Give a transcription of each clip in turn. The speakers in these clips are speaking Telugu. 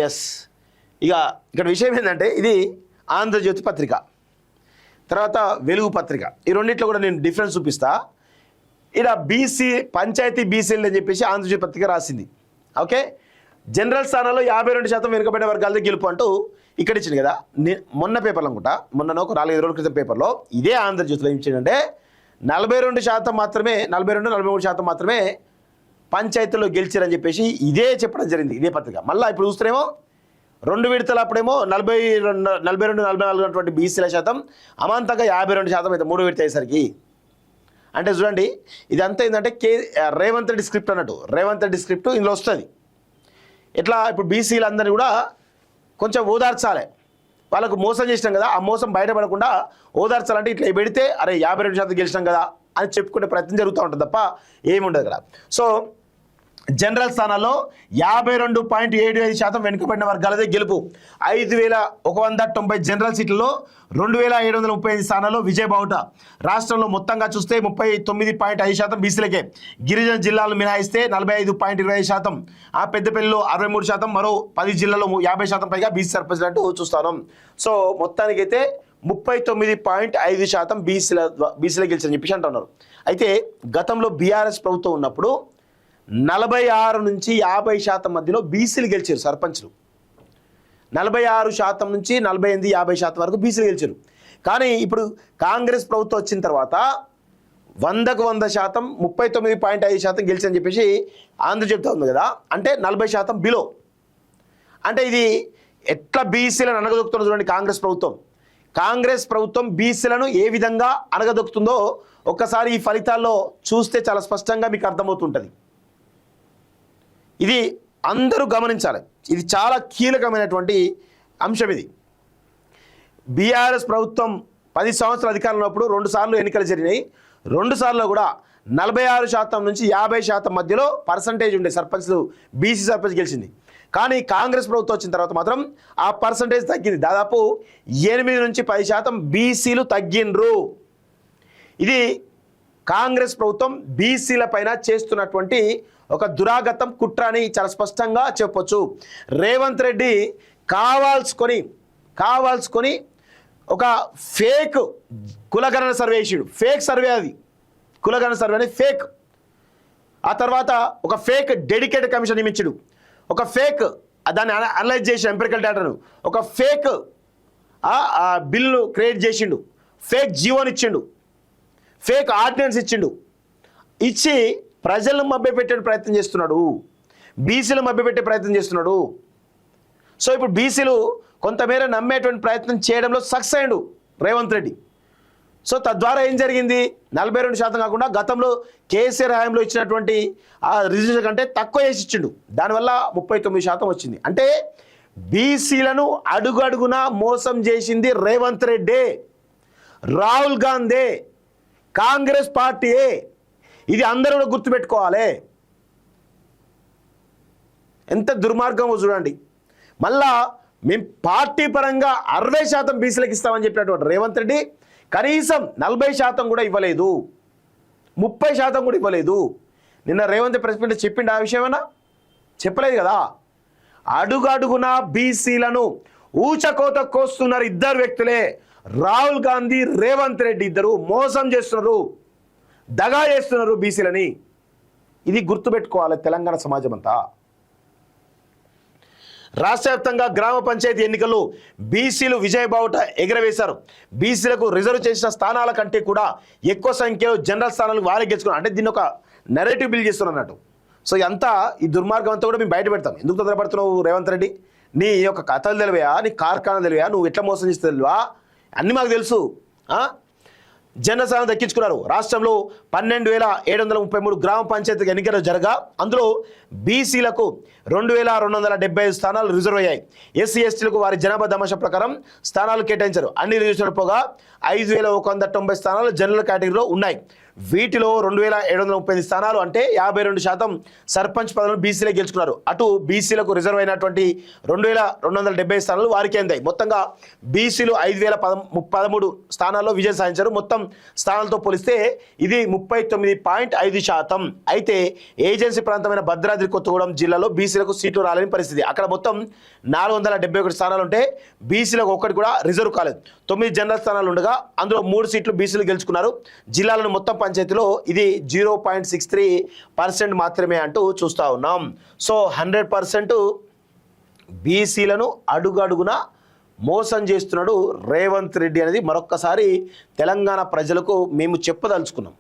ఎస్, ఇక ఇక్కడ విషయం ఏంటంటే ఇది ఆంధ్రజ్యోతి పత్రిక, తర్వాత వెలుగు పత్రిక, ఈ రెండిట్లో కూడా నేను డిఫరెన్స్ చూపిస్తా. ఇలా బీసీ పంచాయతీ బీసీలు అని చెప్పేసి ఆంధ్రజ్యోతి పత్రిక రాసింది. ఓకే, జనరల్ స్థానాల్లో 52% వెనుకబడిన వర్గాలతో గెలుపు అంటూ ఇక్కడ ఇచ్చింది కదా. మొన్న పేపర్లో అనుకుంటా, మొన్న ఒక 4-5 రోజుల క్రితం పేపర్లో ఇదే ఆంధ్రజ్యోతిలో ఏం ఇచ్చిందంటే 42% మాత్రమే, 42-43% మాత్రమే పంచాయతీల్లో గెలిచారని చెప్పేసి ఇదే చెప్పడం జరిగింది ఇదే పత్రిక. మళ్ళీ ఇప్పుడు చూస్తేనేమో 2 విడతలు అప్పుడేమో 42-44 బీసీల శాతం, అమాంతంగా 52% అయితే 3 విడత అయ్యేసరికి. అంటే చూడండి, ఇదంతా ఏంటంటే రేవంత్ రెడ్డి స్క్రిప్ట్ అన్నట్టు. రేవంత్ రెడ్డి స్క్రిప్ట్ ఇందులో వస్తుంది. ఎట్లా ఇప్పుడు బీసీలందరినీ కూడా కొంచెం ఓదార్చాలి, వాళ్ళకు మోసం చేసినాం కదా, ఆ మోసం బయటపడకుండా ఓదార్చాలంటే ఇట్లా పెడితే అరే 52% గెలిచినాం కదా అని చెప్పుకునే ప్రయత్నం జరుగుతూ ఉంటుంది తప్ప ఏముండదు కదా. సో జనరల్ స్థానాల్లో 52.75% వెనుకబడిన వర్గాలదే గెలుపు. 5,190 జనరల్ సీట్లలో 2,735 స్థానాల్లో విజయబావుట. రాష్ట్రంలో మొత్తంగా చూస్తే 39.5% బీసీలకే. గిరిజన జిల్లాలు మినహాయిస్తే 45.20%, ఆ పెద్దపల్లిలో 63%, మరో 10 జిల్లాల్లో 50% పైగా బీసీ సర్పంచ్లు చూస్తాను. సో మొత్తానికైతే 39.5% బీసీలో గెలిచారని చెప్పేసి అంటున్నారు. అయితే గతంలో బీఆర్ఎస్ ప్రభుత్వం ఉన్నప్పుడు 46 నుంచి 50% మధ్యలో బీసీలు గెలిచారు సర్పంచ్లు. 46% నుంచి 48-50% వరకు బీసీలు గెలిచారు. కానీ ఇప్పుడు కాంగ్రెస్ ప్రభుత్వం వచ్చిన తర్వాత 100కు 100%, 39.5% గెలిచని చెప్పేసి ఆంధ్ర చెప్తా ఉంది కదా. అంటే 40% బిలో. అంటే ఇది ఎట్లా బీసీలను అనగదొక్కుతుందో చూడండి కాంగ్రెస్ ప్రభుత్వం. కాంగ్రెస్ ప్రభుత్వం బీసీలను ఏ విధంగా అనగదొక్కుతుందో ఒక్కసారి ఈ ఫలితాల్లో చూస్తే చాలా స్పష్టంగా మీకు అర్థమవుతుంటుంది. ఇది అందరూ గమనించాలి, ఇది చాలా కీలకమైనటువంటి అంశం. ఇది బీఆర్ఎస్ ప్రభుత్వం 10 సంవత్సరాల అధికారంలో ఉన్నప్పుడు 2 సార్లు ఎన్నికలు జరిగినాయి. 2 సార్లు కూడా 46% నుంచి 50% మధ్యలో పర్సంటేజ్ ఉండే సర్పంచ్లు బీసీ సర్పంచ్ గెలిచింది. కానీ కాంగ్రెస్ ప్రభుత్వం వచ్చిన తర్వాత మాత్రం ఆ పర్సంటేజ్ తగ్గింది. దాదాపు 8 నుంచి 10% బీసీలు తగ్గిండ్రు. ఇది కాంగ్రెస్ ప్రభుత్వం బీసీల పైన చేస్తున్నటువంటి ఒక దురాగతం, కుట్ర అని చాలా స్పష్టంగా చెప్పొచ్చు. రేవంత్ రెడ్డి కావాల్సుకొని ఒక ఫేక్ కులగణన సర్వే ఇచ్చాడు. ఫేక్ సర్వే అది, కులగణన సర్వే అనేది ఫేక్. ఆ తర్వాత ఒక ఫేక్ డెడికేటెడ్ కమిషన్ నియమించాడు. ఒక ఫేక్ దాన్ని అనలైజ్ చేసి ఎంపిరికల్ డేటాను ఒక ఫేక్ బిల్లు క్రియేట్ చేసిండు. ఫేక్ జీవోని ఇచ్చిండు, ఫేక్ ఆర్డినెన్స్ ఇచ్చిండు. ఇచ్చి ప్రజలను మభ్యపెట్టే ప్రయత్నం చేస్తున్నాడు, బీసీలు మభ్యపెట్టే ప్రయత్నం చేస్తున్నాడు. సో ఇప్పుడు బీసీలు కొంతమేర నమ్మేటువంటి ప్రయత్నం చేయడంలో సక్సెస్ అయ్యాడు రేవంత్ రెడ్డి. సో తద్వారా ఏం జరిగింది, 42% కాకుండా గతంలో కేసీఆర్ హయాంలో ఇచ్చినటువంటి ఆ రిజర్వేషన్ కంటే తక్కువ వేసి ఇచ్చిండు. దానివల్ల 39% వచ్చింది. అంటే బీసీలను అడుగడుగునా మోసం చేసింది రేవంత్ రెడ్డి, రాహుల్ గాంధీ, కాంగ్రెస్ పార్టీయే. ఇది అందరూ కూడా గుర్తుపెట్టుకోవాలి. ఎంత దుర్మార్గమో చూడండి. మళ్ళా మేము పార్టీ పరంగా 60% బీసీలకు ఇస్తామని చెప్పినటువంటి రేవంత్ రెడ్డి కనీసం 40% కూడా ఇవ్వలేదు, 30% కూడా ఇవ్వలేదు. నిన్న రేవంత్ ప్రెస్ మీట్ చెప్పిండు ఆ విషయమైనా? చెప్పలేదు కదా. అడుగడుగునా బీసీలను ఊచకోత కోస్తున్నారు ఇద్దరు వ్యక్తులే, రాహుల్ గాంధీ, రేవంత్ రెడ్డి. ఇద్దరు మోసం చేస్తున్నారు, దగా చేస్తున్నారు బీసీలని. ఇది గుర్తుపెట్టుకోవాలి తెలంగాణ సమాజం అంతా. రాష్ట్ర వ్యాప్తంగా గ్రామ పంచాయతీ ఎన్నికల్లో బీసీలు విజయబావుట ఎగరవేశారు. బీసీలకు రిజర్వ్ చేసిన స్థానాల కంటే కూడా ఎక్కువ సంఖ్యలో జనరల్ స్థానాలు వారే గెలుచుకున్నారు. అంటే దీన్ని ఒక నెరేటివ్ బిల్డ్ చేస్తున్నారు అన్నట్టు. సో అంతా ఈ దుర్మార్గం అంతా కూడా మేము బయట పెడతాం. ఎందుకు తొందరపడుతున్నావు రేవంత్ రెడ్డి? నీ యొక్క కథలు తెలివయా, నీ కార్ఖానా తెలివయా, నువ్వు ఎట్లా మోసం చేస్తే తెలివా, అన్నీ మాకు తెలుసు. జనరల్ స్థానం దక్కించుకున్నారు. రాష్ట్రంలో 12,733 గ్రామ పంచాయతీ ఎన్నికలు జరగా అందులో బీసీలకు 2,275 స్థానాలు రిజర్వ్ అయ్యాయి. ఎస్సీ ఎస్టీలకు వారి జనాభా దమాష ప్రకారం స్థానాలు కేటాయించారు. అన్ని రిజర్వేషన్లు పోగా 5,190 స్థానాలు జనరల్ కేటగిరీలో ఉన్నాయి. వీటిలో 2738 స్థానాలు అంటే 52% సర్పంచ్ పదవులను బీసీలే గెలుచుకున్నారు. అటు బీసీలకు రిజర్వ్ అయినటువంటి 2270 స్థానాలు వారికే అందాయి. మొత్తంగా బీసీలు 5013 స్థానాల్లో విజయం సాధించారు. మొత్తం స్థానాలతో పోలిస్తే ఇది 39.5%. అయితే ఏజెన్సీ ప్రాంతమైన భద్రాద్రి కొత్తగూడెం జిల్లాలో బీసీలకు సీట్లు రాలేని పరిస్థితి. అక్కడ మొత్తం 471 స్థానాలు ఉంటే బీసీలకు ఒక్కటి కూడా రిజర్వ్ కాలేదు. 9 జనరల్ స్థానాలు ఉండగా అందులో 3 సీట్లు బీసీలు గెలుచుకున్నారు. జిల్లాలను మొత్తం పంచాయతీలో ఇది 0.63% మాత్రమే అంటూ చూస్తూ ఉన్నాం. సో 100% బీసీలను అడుగడుగున మోసం చేస్తున్నాడు రేవంత్ రెడ్డి అనేది మరొక్కసారి తెలంగాణ ప్రజలకు మేము చెప్పదలుచుకున్నాం.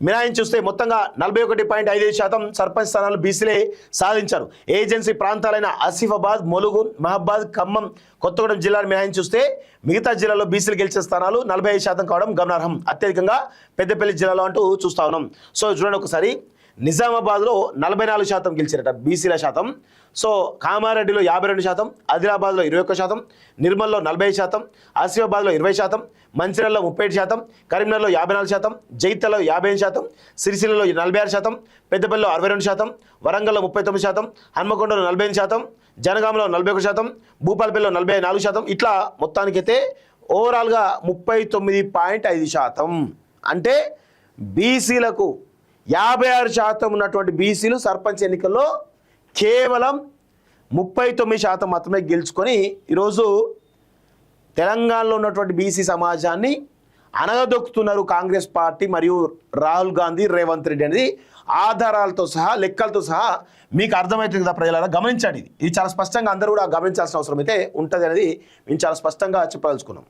మినాయిని చూస్తే మొత్తంగా 41.5% సర్పంచ్ స్థానాలు బీసీలే సాధించారు. ఏజెన్సీ ప్రాంతాలైన ఆసిఫాబాద్, ములుగు, మహబాద్, ఖమ్మం, కొత్తగూడెం జిల్లాను మినహాయించి చూస్తే మిగతా జిల్లాలో బీసీలు గెలిచిన స్థానాలు 45% కావడం గమనార్హం. అత్యధికంగా పెద్దపల్లి జిల్లాలో అంటూ చూస్తా ఉన్నాం. సో చూడండి ఒకసారి, నిజామాబాద్లో 44% గెలిచారట బీసీల శాతం. సో కామారెడ్డిలో 52%, ఆదిలాబాద్లో 21%, నిర్మల్లో 40%, ఆసిఫాబాద్లో 20%, మంచిర్యాలలో 37%, కరీంనగర్లో 54%, జైత్యాలలో 55%, సిరిసిల్లలో 46%, పెద్దపల్లిలో 62%, వరంగల్లో 39%, హన్మకొండలో 48%, జనగాంలో 41%, భూపాలపల్లిలో 44%. ఇట్లా మొత్తానికైతే ఓవరాల్గా 39.5%. అంటే బీసీలకు 56% ఉన్నటువంటి బీసీలు సర్పంచ్ ఎన్నికల్లో కేవలం 39% మాత్రమే గెలుచుకొని ఈరోజు తెలంగాణలో ఉన్నటువంటి బీసీ సమాజాన్ని అనగదొక్కుతున్నారు కాంగ్రెస్ పార్టీ మరియు రాహుల్ గాంధీ, రేవంత్ రెడ్డి అనేది ఆధారాలతో సహా, లెక్కలతో సహా మీకు అర్థమవుతుంది కదా ప్రజలారా. గమనించండి, ఇది చాలా స్పష్టంగా అందరూ కూడా గమనించాల్సిన అవసరం అయితే ఉంటుంది అనేది మేము చాలా స్పష్టంగా చెప్పదలుచుకున్నాం.